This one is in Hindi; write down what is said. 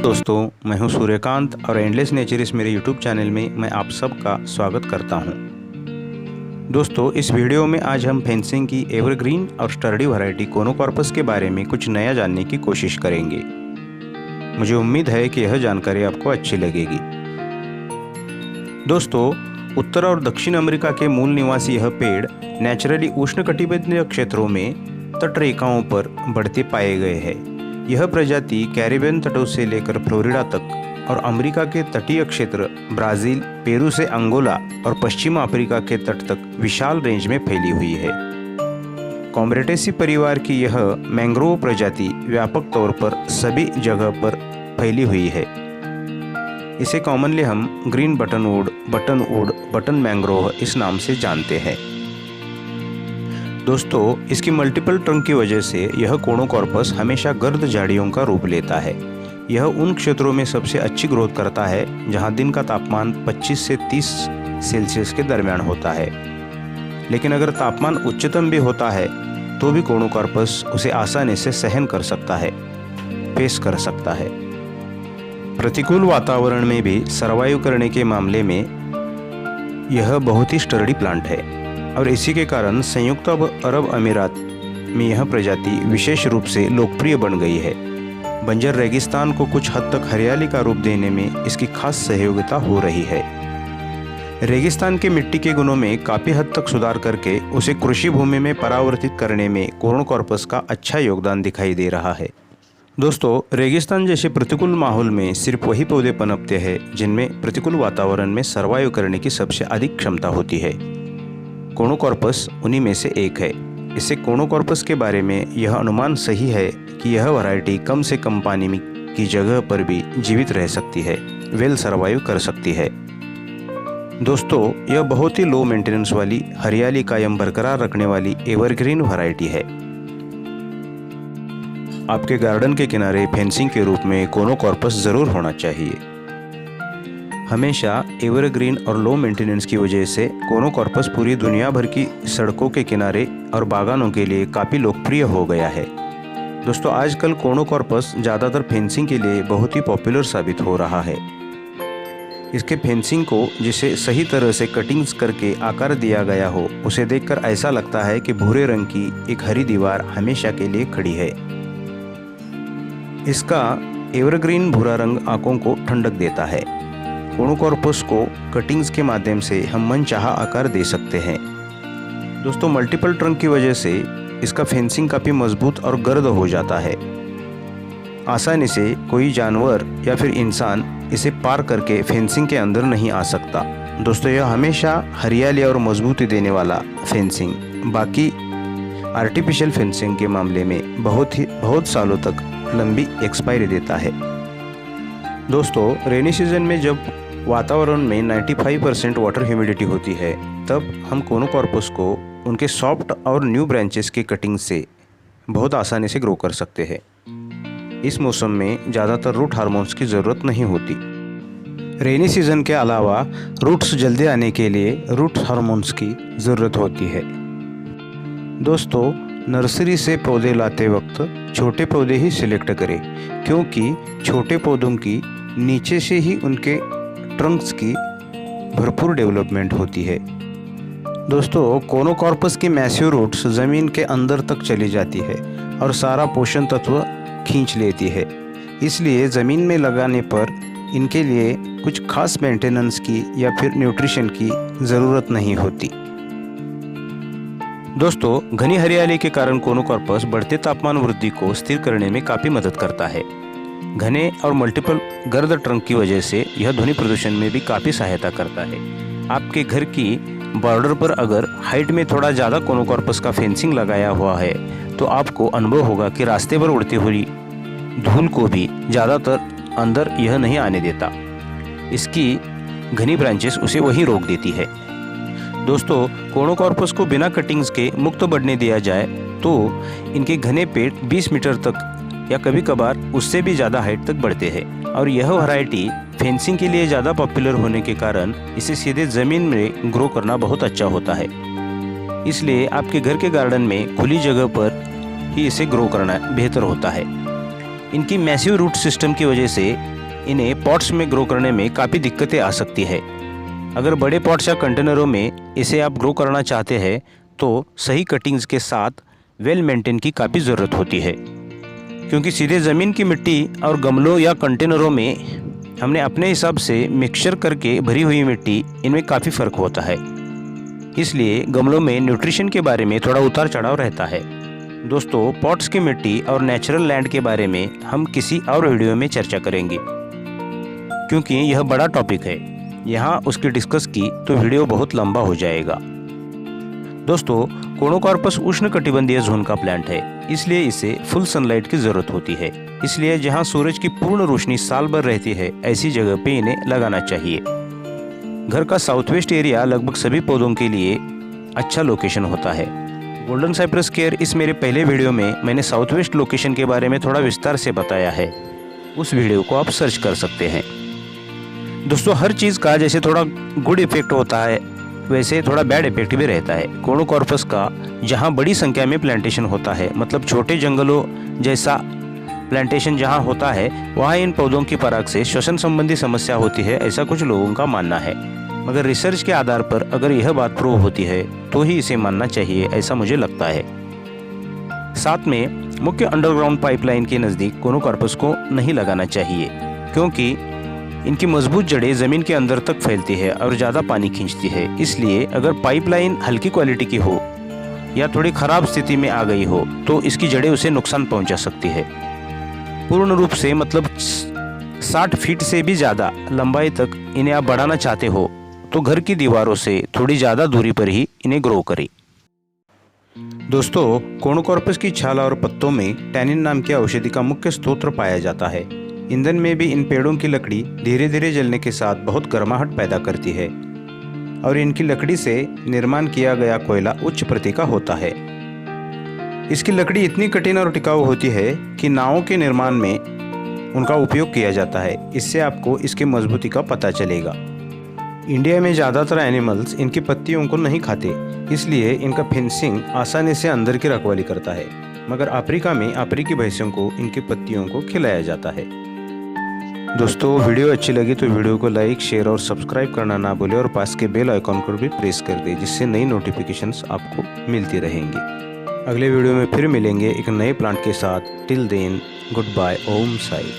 दोस्तों, मैं हूं सूर्यकांत और एंडलेस नेचर इस मेरे यूट्यूब चैनल में मैं आप सबका स्वागत करता हूं। दोस्तों, इस वीडियो में आज हम फेंसिंग की एवरग्रीन और स्टर्डी वैरायटी कोनोकॉर्पस के बारे में कुछ नया जानने की कोशिश करेंगे। मुझे उम्मीद है कि यह जानकारी आपको अच्छी लगेगी। दोस्तों, उत्तर और दक्षिण अमेरिका के मूल निवासी यह पेड़ नेचुरली उष्णकटिबंधीय क्षेत्रों में तटरेखाओं पर बढ़ते पाए गए हैं। यह प्रजाति कैरिबियन तटों से लेकर फ्लोरिडा तक और अमेरिका के तटीय क्षेत्र ब्राज़ील, पेरू से अंगोला और पश्चिम अफ्रीका के तट तक विशाल रेंज में फैली हुई है। कॉम्ब्रेटेसी परिवार की यह मैंग्रोव प्रजाति व्यापक तौर पर सभी जगह पर फैली हुई है। इसे कॉमनली हम ग्रीन बटनवुड, बटन मैंग्रोव इस नाम से जानते हैं। दोस्तों, इसकी मल्टीपल ट्रंक की वजह से यह कोनोकॉर्पस हमेशा गर्द झाड़ियों का रूप लेता है। यह उन क्षेत्रों में सबसे अच्छी ग्रोथ करता है जहां दिन का तापमान 25 से 30 सेल्सियस के दरमियान होता है। लेकिन अगर तापमान उच्चतम भी होता है तो भी कोनोकॉर्पस उसे आसानी से सहन कर सकता है, फेस कर सकता है। प्रतिकूल वातावरण में भी सर्वाइव करने के मामले में यह बहुत ही स्टर्डी प्लांट है और इसी के कारण संयुक्त अरब अमीरात में यह प्रजाति विशेष रूप से लोकप्रिय बन गई है। बंजर रेगिस्तान को कुछ हद तक हरियाली का रूप देने में इसकी खास सहयोगिता हो रही है। रेगिस्तान के मिट्टी के गुणों में काफ़ी हद तक सुधार करके उसे कृषि भूमि में परावर्तित करने में कोनोकॉर्पस का अच्छा योगदान दिखाई दे रहा है। दोस्तों, रेगिस्तान जैसे प्रतिकूल माहौल में सिर्फ वही पौधे पनपते हैं जिनमें प्रतिकूल वातावरण में सर्वाइव करने की सबसे अधिक क्षमता होती है। कोनोकॉर्पस उन्हीं में से एक है। इससे कोनोकॉर्पस के बारे में यह अनुमान सही है कि यह वैरायटी कम से कम पानी की जगह पर भी जीवित रह सकती है, वेल सर्वाइव कर सकती है। दोस्तों, यह बहुत ही लो मेंटेनेंस वाली, हरियाली कायम बरकरार रखने वाली एवरग्रीन वैरायटी है। आपके गार्डन के किनारे फेंसिंग के रूप में कोनोकॉर्पस ज़रूर होना चाहिए। हमेशा एवरग्रीन और लो मेंटेनेंस की वजह से कोनोकॉर्पस पूरी दुनिया भर की सड़कों के किनारे और बागानों के लिए काफ़ी लोकप्रिय हो गया है। दोस्तों, आजकल कोनोकॉर्पस ज़्यादातर फेंसिंग के लिए बहुत ही पॉपुलर साबित हो रहा है। इसके फेंसिंग को जिसे सही तरह से कटिंग्स करके आकार दिया गया हो, उसे देखकर ऐसा लगता है कि भूरे रंग की एक हरी दीवार हमेशा के लिए खड़ी है। इसका एवरग्रीन भूरा रंग आंखों को ठंडक देता है। कोनोकॉर्पस को कटिंग्स के माध्यम से हम मनचाहा आकार दे सकते हैं। दोस्तों, मल्टीपल ट्रंक की वजह से इसका फेंसिंग काफ़ी मजबूत और गर्द हो जाता है। आसानी से कोई जानवर या फिर इंसान इसे पार करके फेंसिंग के अंदर नहीं आ सकता। दोस्तों, यह हमेशा हरियाली और मजबूती देने वाला फेंसिंग बाकी आर्टिफिशियल फेंसिंग के मामले में बहुत सालों तक लंबी एक्सपायरी देता है। दोस्तों, रेनी सीजन में जब वातावरण में 95% वाटर ह्यूमिडिटी होती है, तब हम कोनोकॉर्पस को उनके सॉफ्ट और न्यू ब्रांचेस के कटिंग से बहुत आसानी से ग्रो कर सकते हैं। इस मौसम में ज़्यादातर रूट हार्मोन्स की ज़रूरत नहीं होती। रेनी सीजन के अलावा रूट्स जल्दी आने के लिए रूट हार्मोन्स की ज़रूरत होती है। दोस्तों, नर्सरी से पौधे लाते वक्त छोटे पौधे ही सिलेक्ट करें, क्योंकि छोटे पौधों की नीचे से ही उनके ट्रंक्स की भरपूर डेवलपमेंट होती है। दोस्तों, कोनोकॉर्पस की मैसिव रूट्स ज़मीन के अंदर तक चली जाती है और सारा पोषण तत्व खींच लेती है। इसलिए ज़मीन में लगाने पर इनके लिए कुछ खास मेंटेनेंस की या फिर न्यूट्रिशन की ज़रूरत नहीं होती। दोस्तों, घनी हरियाली के कारण कोनोकॉर्पस बढ़ते तापमान वृद्धि को स्थिर करने में काफ़ी मदद करता है। घने और मल्टीपल गर्द ट्रंक की वजह से यह ध्वनि प्रदूषण में भी काफ़ी सहायता करता है। आपके घर की बॉर्डर पर अगर हाइट में थोड़ा ज़्यादा कोनोकॉर्पस का फेंसिंग लगाया हुआ है तो आपको अनुभव होगा कि रास्ते पर उड़ती हुई धूल को भी ज़्यादातर अंदर यह नहीं आने देता। इसकी घनी ब्रांचेस उसे वहीं रोक देती है। दोस्तों, कोनोकॉर्पस को बिना कटिंग्स के मुक्त बढ़ने दिया जाए तो इनके घने पेड़ 20 मीटर तक या कभी कभार उससे भी ज़्यादा हाइट तक बढ़ते हैं और यह वैरायटी फेंसिंग के लिए ज़्यादा पॉपुलर होने के कारण इसे सीधे ज़मीन में ग्रो करना बहुत अच्छा होता है। इसलिए आपके घर के गार्डन में खुली जगह पर ही इसे ग्रो करना बेहतर होता है। इनकी मैसिव रूट सिस्टम की वजह से इन्हें पॉट्स में ग्रो करने में काफ़ी दिक्कतें आ सकती है। अगर बड़े पॉट्स या कंटेनरों में इसे आप ग्रो करना चाहते हैं तो सही कटिंग्स के साथ वेल मेंटेन की काफ़ी ज़रूरत होती है, क्योंकि सीधे ज़मीन की मिट्टी और गमलों या कंटेनरों में हमने अपने हिसाब से मिक्सचर करके भरी हुई मिट्टी, इनमें काफ़ी फ़र्क होता है। इसलिए गमलों में न्यूट्रिशन के बारे में थोड़ा उतार चढ़ाव रहता है। दोस्तों, पॉट्स की मिट्टी और नेचुरल लैंड के बारे में हम किसी और वीडियो में चर्चा करेंगे, क्योंकि यह बड़ा टॉपिक है। यहाँ उसकी डिस्कस की तो वीडियो बहुत लंबा हो जाएगा। दोस्तों, कोनोकॉर्पस उष्णकटिबंधीय जोन का प्लांट है, इसलिए इसे फुल सनलाइट की ज़रूरत होती है। इसलिए जहाँ सूरज की पूर्ण रोशनी साल भर रहती है, ऐसी जगह पे इन्हें लगाना चाहिए। घर का साउथ वेस्ट एरिया लगभग सभी पौधों के लिए अच्छा लोकेशन होता है। गोल्डन साइप्रस केयर इस मेरे पहले वीडियो में मैंने साउथ वेस्ट लोकेशन के बारे में थोड़ा विस्तार से बताया है, उस वीडियो को आप सर्च कर सकते हैं। दोस्तों, हर चीज़ का जैसे थोड़ा गुड इफेक्ट होता है, वैसे थोड़ा बैड इफेक्ट भी रहता है। कोनोकॉर्पस का जहाँ बड़ी संख्या में प्लांटेशन होता है, मतलब छोटे जंगलों जैसा प्लांटेशन जहाँ होता है, वहाँ इन पौधों की पराग से श्वसन संबंधी समस्या होती है, ऐसा कुछ लोगों का मानना है। मगर रिसर्च के आधार पर अगर यह बात प्रूव होती है तो ही इसे मानना चाहिए, ऐसा मुझे लगता है। साथ में मुख्य अंडरग्राउंड पाइपलाइन के नज़दीक कोनोकॉर्पस को नहीं लगाना चाहिए, क्योंकि इनकी मजबूत जड़ें ज़मीन के अंदर तक फैलती है और ज़्यादा पानी खींचती है। इसलिए अगर पाइपलाइन हल्की क्वालिटी की हो या थोड़ी ख़राब स्थिति में आ गई हो तो इसकी जड़ें उसे नुकसान पहुंचा सकती है। पूर्ण रूप से मतलब 60 फीट से भी ज़्यादा लंबाई तक इन्हें आप बढ़ाना चाहते हो तो घर की दीवारों से थोड़ी ज़्यादा दूरी पर ही इन्हें ग्रो करें। दोस्तों, कोनोकॉर्पस की छाल और पत्तों में टैनिन नाम की औषधि का मुख्य स्रोत पाया जाता है। ईंधन में भी इन पेड़ों की लकड़ी धीरे धीरे जलने के साथ बहुत गर्माहट पैदा करती है और इनकी लकड़ी से निर्माण किया गया कोयला उच्च प्रति का होता है। इसकी लकड़ी इतनी कठिन और टिकाऊ होती है कि नावों के निर्माण में उनका उपयोग किया जाता है। इससे आपको इसकी मजबूती का पता चलेगा। इंडिया में ज़्यादातर एनिमल्स इनकी पत्तियों को नहीं खाते, इसलिए इनका फेंसिंग आसानी से अंदर की रखवाली करता है। मगर अफ्रीका में अफ्रीकी भैंसों को इनकी पत्तियों को खिलाया जाता है। दोस्तों, वीडियो अच्छी लगी तो वीडियो को लाइक, शेयर और सब्सक्राइब करना ना भूलें और पास के बेल आइकॉन को भी प्रेस कर दें, जिससे नई नोटिफिकेशंस आपको मिलती रहेंगी। अगले वीडियो में फिर मिलेंगे एक नए प्लांट के साथ। टिल देन, गुड बाय, ओम साई।